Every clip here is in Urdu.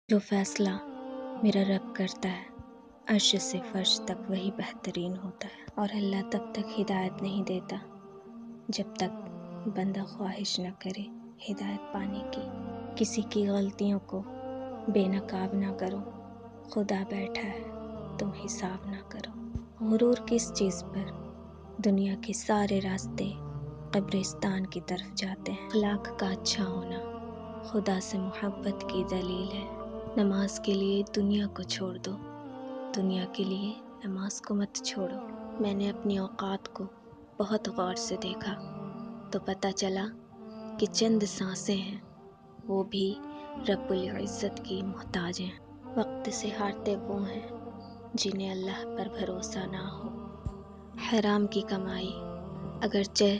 جو فیصلہ میرا رب کرتا ہے عرش سے فرش تک وہی بہترین ہوتا ہے، اور اللہ تب تک ہدایت نہیں دیتا جب تک بندہ خواہش نہ کرے ہدایت پانے کی۔ کسی کی غلطیوں کو بے نقاب نہ کرو، خدا بیٹھا ہے تم حساب نہ کرو۔ غرور کس چیز پر؟ دنیا کے سارے راستے قبرستان کی طرف جاتے ہیں۔ اخلاق کا اچھا ہونا خدا سے محبت کی دلیل ہے۔ نماز کے لیے دنیا کو چھوڑ دو، دنیا کے لیے نماز کو مت چھوڑو۔ میں نے اپنی اوقات کو بہت غور سے دیکھا تو پتہ چلا کہ چند سانسیں ہیں، وہ بھی رب العزت کی محتاج ہیں۔ وقت سے ہارتے وہ ہیں جنہیں اللہ پر بھروسہ نہ ہو۔ حرام کی کمائی اگرچہ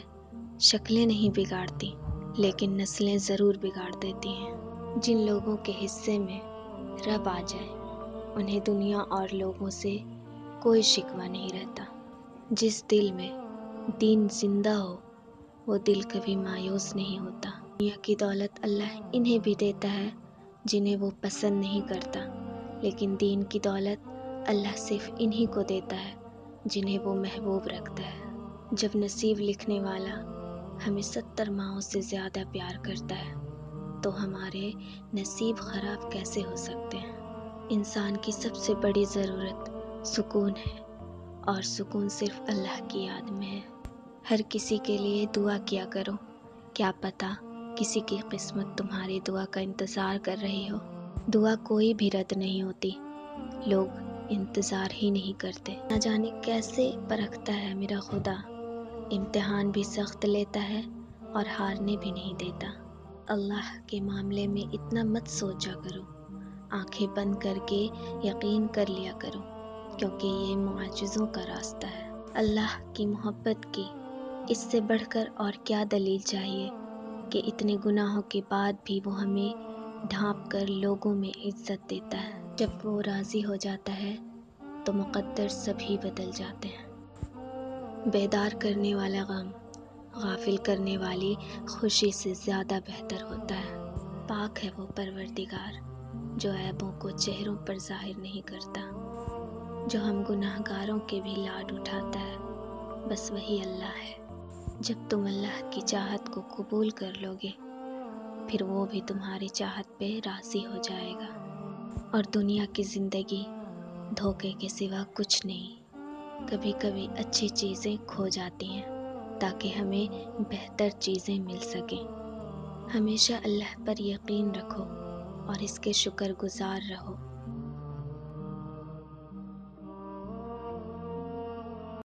شکلیں نہیں بگاڑتی لیکن نسلیں ضرور بگاڑ دیتی ہیں۔ جن لوگوں کے حصے میں رب آ جائے انہیں دنیا اور لوگوں سے کوئی شکوہ نہیں رہتا۔ جس دل میں دین زندہ ہو وہ دل کبھی مایوس نہیں ہوتا۔ دنیا کی دولت اللہ انہیں بھی دیتا ہے جنہیں وہ پسند نہیں کرتا، لیکن دین کی دولت اللہ صرف انہی کو دیتا ہے جنہیں وہ محبوب رکھتا ہے۔ جب نصیب لکھنے والا ہمیں 70 ماؤں سے زیادہ پیار کرتا ہے تو ہمارے نصیب خراب کیسے ہو سکتے ہیں؟ انسان کی سب سے بڑی ضرورت سکون ہے، اور سکون صرف اللہ کی یاد میں ہے۔ ہر کسی کے لیے دعا کیا کرو، کیا پتہ کسی کی قسمت تمہاری دعا کا انتظار کر رہی ہو۔ دعا کوئی بھی رد نہیں ہوتی، لوگ انتظار ہی نہیں کرتے۔ نہ جانے کیسے پرکھتا ہے میرا خدا، امتحان بھی سخت لیتا ہے اور ہارنے بھی نہیں دیتا۔ اللہ کے معاملے میں اتنا مت سوچا کرو، آنکھیں بند کر کے یقین کر لیا کرو، کیونکہ یہ معجزوں کا راستہ ہے۔ اللہ کی محبت کی اس سے بڑھ کر اور کیا دلیل چاہیے کہ اتنے گناہوں کے بعد بھی وہ ہمیں ڈھانپ کر لوگوں میں عزت دیتا ہے۔ جب وہ راضی ہو جاتا ہے تو مقدر سبھی بدل جاتے ہیں۔ بیدار کرنے والا غم غافل کرنے والی خوشی سے زیادہ بہتر ہوتا ہے۔ پاک ہے وہ پروردگار جو عیبوں کو چہروں پر ظاہر نہیں کرتا، جو ہم گناہگاروں کے بھی لاڈ اٹھاتا ہے، بس وہی اللہ ہے۔ جب تم اللہ کی چاہت کو قبول کر لو گے پھر وہ بھی تمہاری چاہت پہ راضی ہو جائے گا۔ اور دنیا کی زندگی دھوکے کے سوا کچھ نہیں۔ کبھی کبھی اچھی چیزیں کھو جاتی ہیں تاکہ ہمیں بہتر چیزیں مل سکیں۔ ہمیشہ اللہ پر یقین رکھو اور اس کے شکر گزار رہو۔